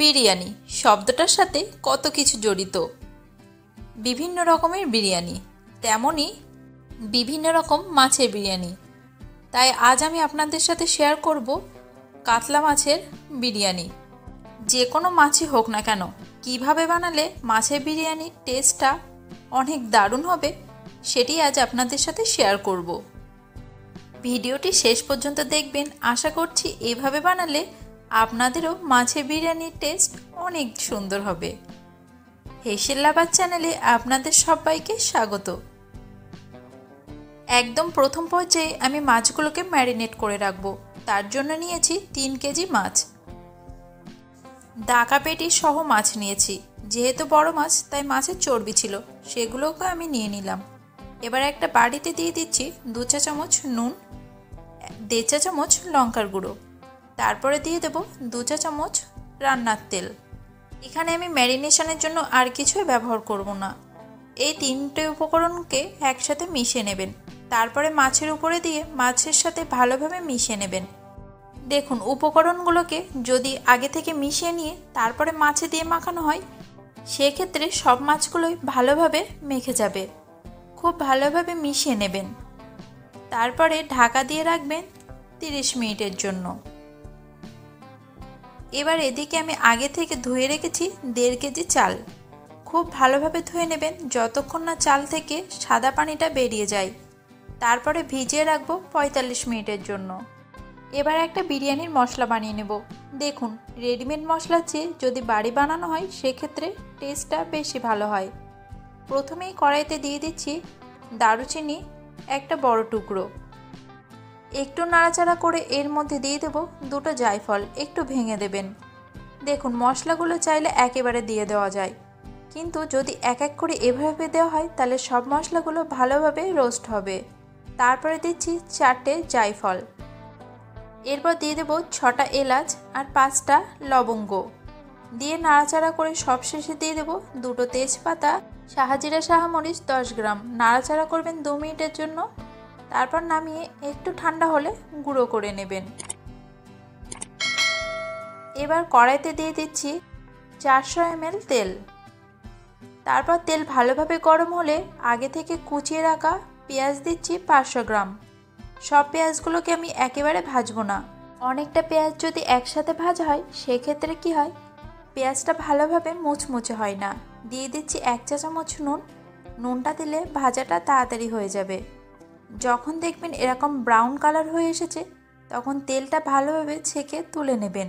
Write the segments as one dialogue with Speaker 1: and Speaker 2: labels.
Speaker 1: বিরিয়ানি শব্দটার সাথে কত কিছু জড়িত। বিভিন্ন রকমের বিরিয়ানি, তেমনই বিভিন্ন রকম মাছের বিরিয়ানি। তাই আজ আমি আপনাদের সাথে শেয়ার করব কাতলা মাছের বিরিয়ানি। যে কোনো মাছই হোক না কেন, কিভাবে বানালে মাছের বিরিয়ানির টেস্টটা অনেক দারুণ হবে সেটি আজ আপনাদের সাথে শেয়ার করব। ভিডিওটি শেষ পর্যন্ত দেখবেন। আশা করছি এভাবে বানালে আপনাদেরও মাছের বিরিয়ানির টেস্ট অনেক সুন্দর হবে। হেসেল লাভার চ্যানেলে আপনাদের সবাইকে স্বাগত। একদম প্রথম পর্যায়ে আমি মাছগুলোকে ম্যারিনেট করে রাখবো। তার জন্য নিয়েছি 3 কেজি মাছ। ডাকা পেটি সহ মাছ নিয়েছি। যেহেতু বড় মাছ তাই মাছের চর্বি ছিল, সেগুলোকে আমি নিয়ে নিলাম। এবার একটা বাটিতে দিয়ে দিচ্ছি 2 চা চামচ নুন, 1.5 চা চামচ লঙ্কার গুঁড়ো, তারপরে দিয়ে দেব 2 চা চামচ রান্নার তেল। এখানে আমি ম্যারিনেশনের জন্য আর কিছুই ব্যবহার করব না। এই 3টে উপকরণকে একসাথে মিশিয়ে নেবেন। তারপরে মাছের উপরে দিয়ে মাছের সাথে ভালোভাবে মিশিয়ে নেবেন। দেখুন, উপকরণগুলোকে যদি আগে থেকে মিশিয়ে নিয়ে তারপরে মাছে দিয়ে মাখানো হয়, সেক্ষেত্রে সব মাছগুলোই ভালোভাবে মেখে যাবে। খুব ভালোভাবে মিশিয়ে নেবেন। তারপরে ঢাকা দিয়ে রাখবেন 30 মিনিটের জন্য। এবার এদিকে আমি আগে থেকে ধুয়ে রেখেছি 1.5 কেজি চাল। খুব ভালোভাবে ধুয়ে নেবেন যতক্ষণ না চাল থেকে সাদা পানিটা বেরিয়ে যায়। তারপরে ভিজিয়ে রাখবো 45 মিনিটের জন্য। এবার একটা বিরিয়ানির মশলা বানিয়ে নেব। দেখুন, রেডিমেড মশলার চেয়ে যদি বাড়ি বানানো হয় সেক্ষেত্রে টেস্টটা বেশি ভালো হয়। প্রথমেই কড়াইতে দিয়ে দিচ্ছি দারুচিনি একটা বড় টুকরো। একটু নাড়াচাড়া করে এর মধ্যে দিয়ে দেব 2টো জায়ফল, একটু ভেঙে দেবেন। দেখুন, মশলাগুলো চাইলে একেবারে দিয়ে দেওয়া যায়, কিন্তু যদি এক এক করে এভাবে দেওয়া হয় তাহলে সব মশলাগুলো ভালোভাবে রোস্ট হবে। তারপরে দিচ্ছি 4টে জায়ফল। এরপর দিয়ে দেব 6টা এলাচ আর 5টা লবঙ্গ। দিয়ে নাড়াচাড়া করে সবশেষে দিয়ে দেব 2টো তেজপাতা, শাহজিরা শাহমরিচ 10 গ্রাম। নাড়াচাড়া করবেন 2 মিনিটের জন্য। তারপর নামিয়ে একটু ঠান্ডা হলে গুঁড়ো করে নেবেন। এবার কড়াইতে দিয়ে দিচ্ছি 400 ml তেল। তারপর তেল ভালোভাবে গরম হলে আগে থেকে কুচিয়ে রাখা পেঁয়াজ দিচ্ছি 500 গ্রাম। সব পেঁয়াজগুলোকে আমি একেবারে ভাজবো না। অনেকটা পেঁয়াজ যদি একসাথে ভাজা হয় সেক্ষেত্রে কি হয়, পেঁয়াজটা ভালোভাবে মুচমুচে হয় না। দিয়ে দিচ্ছি 1 চা চামচ নুন। নুনটা দিলে ভাজাটা তাড়াতাড়ি হয়ে যাবে। যখন দেখবেন এরকম ব্রাউন কালার হয়ে এসেছে তখন তেলটা ভালোভাবে ছেঁকে তুলে নেবেন।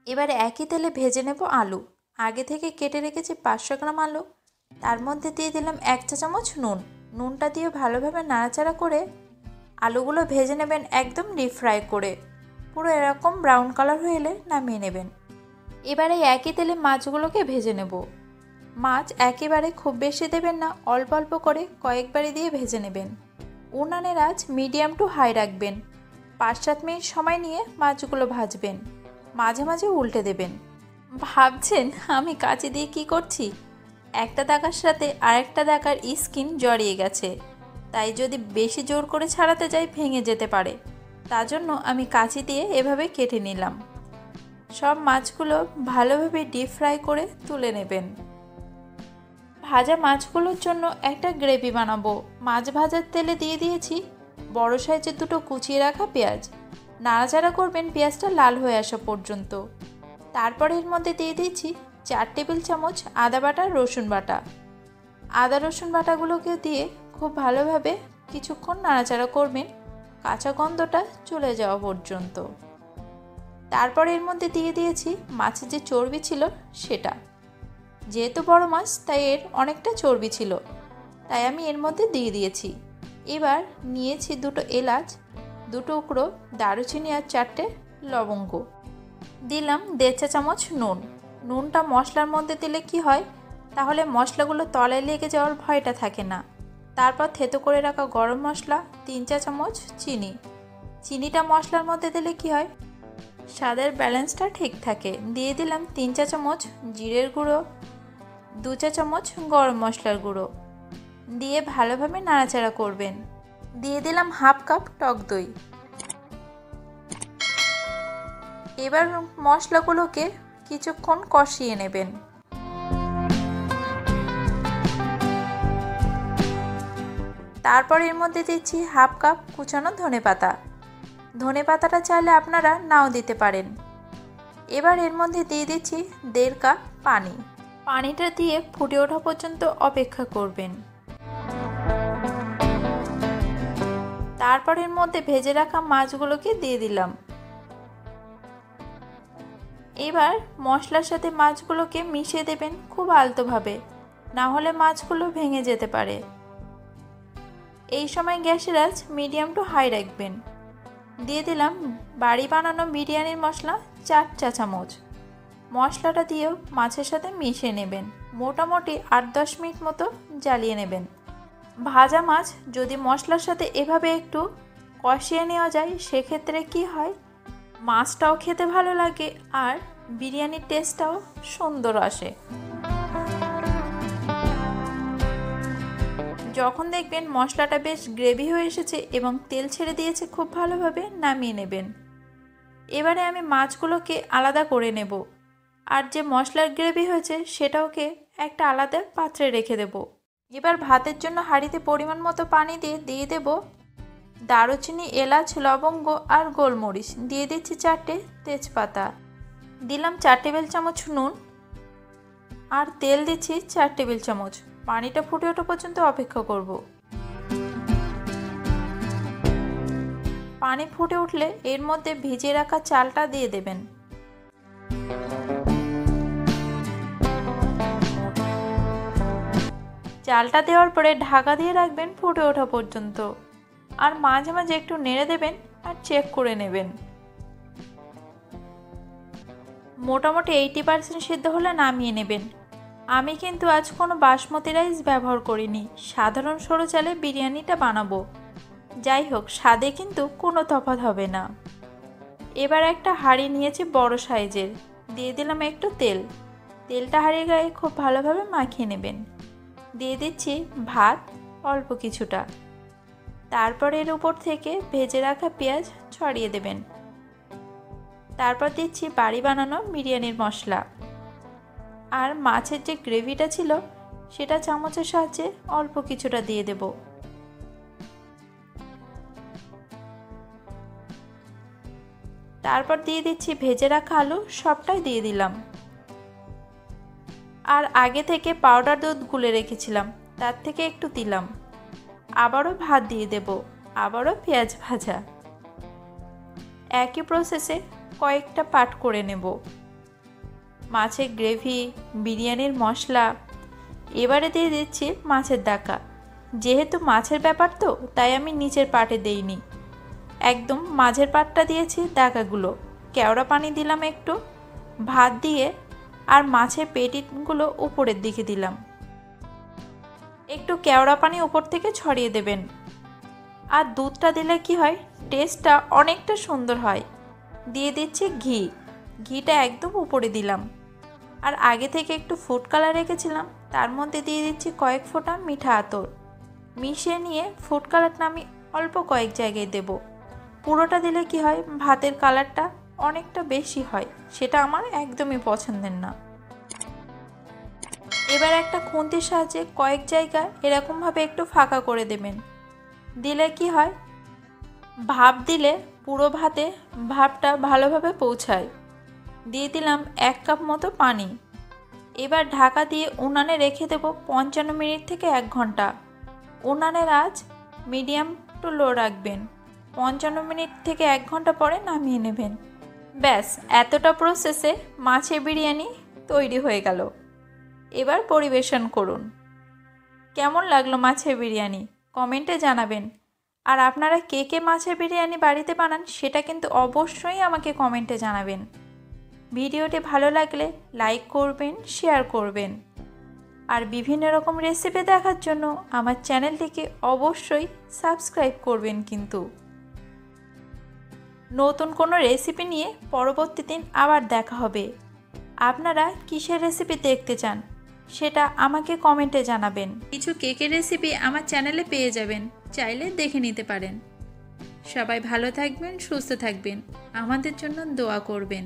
Speaker 1: এবারে একই তেলে ভেজে নেব আলু। আগে থেকে কেটে রেখেছি 500 গ্রাম আলু। তার মধ্যে দিয়ে দিলাম 1 চা চামচ নুন। নুনটা দিয়ে ভালোভাবে নাড়াচাড়া করে আলুগুলো ভেজে নেবেন, একদম ডিপ ফ্রাই করে। পুরো এরকম ব্রাউন কালার হয়ে এলে নামিয়ে নেবেন। এবারে একই তেলে মাছগুলোকে ভেজে নেব। মাছ একেবারে খুব বেশি দেবেন না, অল্প অল্প করে কয়েকবারই দিয়ে ভেজে নেবেন। উনানের আঁচ মিডিয়াম টু হাই রাখবেন। 5-7 মিনিট সময় নিয়ে মাছগুলো ভাজবেন। মাঝে মাঝে উল্টে দেবেন। ভাবছেন আমি কাঁচি দিয়ে কি করছি? একটা দাগার সাথে আরেকটা দাগার স্কিন জড়িয়ে গেছে, তাই যদি বেশি জোর করে ছাড়াতে যাই ভেঙে যেতে পারে। তার জন্য আমি কাঁচি দিয়ে এভাবে কেটে নিলাম। সব মাছগুলো ভালোভাবে ডিপ ফ্রাই করে তুলে নেবেন। ভাজা মাছগুলোর জন্য একটা গ্রেভি বানাবো। মাছ ভাজার তেলে দিয়ে দিয়েছি বড় সাইজের 2টো কুচিয়ে রাখা পেঁয়াজ। নাড়াচাড়া করবেন পেঁয়াজটা লাল হয়ে আসা পর্যন্ত। তারপর এর মধ্যে দিয়ে দিয়েছি 4 টেবিল চামচ আদা বাটা, রসুন বাটা। আদা রসুন বাটাগুলোকে দিয়ে খুব ভালোভাবে কিছুক্ষণ নাড়াচাড়া করবেন, কাঁচা গন্ধটা চলে যাওয়া পর্যন্ত। তারপর এর মধ্যে দিয়ে দিয়েছি মাছের যে চর্বি ছিল সেটা। যেহেতু বড় মাছ তাই এর অনেকটা চর্বি ছিল, তাই আমি এর মধ্যে দিয়ে দিয়েছি। এবার নিয়েছি 2টো এলাচ, 2 টুকরো দারুচিনি আর 4টে লবঙ্গ। দিলাম 1.5 চা চামচ নুন। নুনটা মশলার মধ্যে দিলে কি হয়, তাহলে মশলাগুলো তলায় লেগে যাওয়ার ভয়টা থাকে না। তারপর থেতো করে রাখা গরম মশলা, 3 চা চামচ চিনি। চিনিটা মশলার মধ্যে দিলে কি হয়, স্বাদের ব্যালেন্সটা ঠিক থাকে। দিয়ে দিলাম 3 চা চামচ জিরের গুঁড়ো, 2 চা চামচ গরম মশলার গুঁড়ো। দিয়ে ভালোভাবে নাড়াচাড়া করবেন। দিয়ে দিলাম হাফ কাপ টক দই। এবার মশলাগুলোকে কিছুক্ষণ কষিয়ে নেবেন। তারপর এর মধ্যে দিচ্ছি হাফ কাপ কুচানো ধনেপাতা। ধনেপাতাটা চাইলে আপনারা নাও দিতে পারেন। এবার এর মধ্যে দিয়ে দিচ্ছি 1.5 কাপ পানি। পানিটা দিয়ে ফুটে ওঠা পর্যন্ত অপেক্ষা করবেন। তারপর এর মধ্যে ভেজে রাখা মাছগুলোকে দিয়ে দিলাম। এবার মশলার সাথে মাছগুলোকে মিশিয়ে দেবেন খুব আলতোভাবে, না হলে মাছগুলো ভেঙে যেতে পারে। এই সময় গ্যাসের আঁচ মিডিয়াম টু হাই রাখবেন। দিয়ে দিলাম বাড়ি বানানো বিরিয়ানির মশলা 4 চা চামচ। মশলাটা দিয়েও মাছের সাথে মিশিয়ে নেবেন। মোটামুটি 8-10 মিনিট মতো জ্বালিয়ে নেবেন। ভাজা মাছ যদি মশলার সাথে এভাবে একটু কষিয়ে নেওয়া যায়, সেক্ষেত্রে কি হয়, মাছটাও খেতে ভালো লাগে আর বিরিয়ানির টেস্টটাও সুন্দর আসে। যখন দেখবেন মশলাটা বেশ গ্রেভি হয়ে এসেছে এবং তেল ছেড়ে দিয়েছে খুব ভালোভাবে, নামিয়ে নেবেন। এবারে আমি মাছগুলোকে আলাদা করে নেব, আর যে মশলার গ্রেভি হয়েছে সেটাকে একটা আলাদা পাত্রে রেখে দেব। এবার ভাতের জন্য হাঁড়িতে পরিমাণ মতো পানি দিয়ে দেব দারুচিনি, এলাচ, লবঙ্গ আর গোলমরিচ। দিয়ে দিচ্ছি 4টে তেজপাতা। দিলাম 4 টেবিল চামচ নুন আর তেল দিচ্ছি 4 টেবিল চামচ। পানিটা ফুটে ওঠা পর্যন্ত অপেক্ষা করব। পানি ফুটে উঠলে এর মধ্যে ভিজিয়ে রাখা চালটা দিয়ে দেবেন। চালটা দেওয়ার পরে ঢাকা দিয়ে রাখবেন ফুটে ওঠা পর্যন্ত, আর মাঝে মাঝে একটু নেড়ে দেবেন আর চেক করে নেবেন। মোটামুটি 80% সিদ্ধ হলে নামিয়ে নেবেন। আমি কিন্তু আজ কোনো বাসমতি রাইস ব্যবহার করিনি, সাধারণ সরু চালে বিরিয়ানিটা বানাবো। যাই হোক, স্বাদে কিন্তু কোনো তফাৎ হবে না। এবার একটা হাঁড়ি নিয়েছি বড় সাইজের। দিয়ে দিলাম একটু তেল। তেলটা হাঁড়ির গায়ে খুব ভালোভাবে মাখিয়ে নেবেন। দিয়ে দিচ্ছি ভাত অল্প কিছুটা। তারপর এর উপর থেকে ভেজে রাখা পেঁয়াজ ছড়িয়ে দেবেন। তারপর দিচ্ছি বাড়ি বানানো বিরিয়ানির মশলা, আর মাছের যে গ্রেভিটা ছিল সেটা চামচের সাহায্যে অল্প কিছুটা দিয়ে দেব। তারপর দিয়ে দিচ্ছি ভেজে রাখা আলু, সবটাই দিয়ে দিলাম। আর আগে থেকে পাউডার দুধ গুলে রেখেছিলাম, তার থেকে একটু দিলাম। আবারও ভাত দিয়ে দেব, আবারও পেঁয়াজ ভাজা। একই প্রসেসে কয়েকটা পাট করে নেব। মাছের গ্রেভি, বিরিয়ানির মশলা, এবারে দিয়ে দিচ্ছি মাছের দাকা। যেহেতু মাছের ব্যাপার তো, তাই আমি নিচের পাটে দেইনি, একদম মাঝের পাটটা দিয়েছি দাকাগুলো। কেওড়া পানি দিলাম একটু, ভাত দিয়ে আর মাছের পেটিগুলো উপরের দিকে দিলাম। একটু কেওড়া পানি উপর থেকে ছড়িয়ে দেবেন। আর দুধটা দিলে কি হয়, টেস্টটা অনেকটা সুন্দর হয়। দিয়ে দিচ্ছি ঘিটা একদম উপরে দিলাম। আর আগে থেকে একটু ফুড কালার রেখেছিলাম, তার মধ্যে দিয়ে দিচ্ছি কয়েক ফোঁটা মিঠা আতর। মিশিয়ে নিয়ে ফুড কালারটা আমি অল্প কয়েক জায়গায় দেব। পুরোটা দিলে কি হয়, ভাতের কালারটা অনেকটা বেশি হয়, সেটা আমার একদমই পছন্দের না। এবার একটা খুন্তির সাহায্যে কয়েক জায়গা এরকমভাবে একটু ফাঁকা করে দেবেন। দিলে কি হয়, ভাপ দিলে পুরো ভাতে ভাপটা ভালোভাবে পৌঁছায়। দিয়ে দিলাম 1 কাপ মতো পানি। এবার ঢাকা দিয়ে উনানে রেখে দেব 55 মিনিট থেকে 1 ঘন্টা। উনানের আঁচ মিডিয়াম টু লো রাখবেন। 55 মিনিট থেকে 1 ঘন্টা পরে নামিয়ে নেবেন। ব্যাস, এতটা প্রসেসে মাছের বিরিয়ানি তৈরি হয়ে গেল। এবার পরিবেশন করুন। কেমন লাগলো মাছের বিরিয়ানি কমেন্টে জানাবেন। আর আপনারা কে মাছের বিরিয়ানি বাড়িতে বানান সেটা কিন্তু অবশ্যই আমাকে কমেন্টে জানাবেন। ভিডিওটি ভালো লাগলে লাইক করবেন, শেয়ার করবেন। আর বিভিন্ন রকম রেসিপি দেখার জন্য আমার চ্যানেলটিকে অবশ্যই সাবস্ক্রাইব করবেন। কিন্তু নতুন কোনো রেসিপি নিয়ে পরবর্তী দিন আবার দেখা হবে। আপনারা কিসের রেসিপি দেখতে চান সেটা আমাকে কমেন্টে জানাবেন। কিছু কেকের রেসিপি আমার চ্যানেলে পেয়ে যাবেন, চাইলে দেখে নিতে পারেন। সবাই ভালো থাকবেন, সুস্থ থাকবেন, আমাদের জন্য দোয়া করবেন।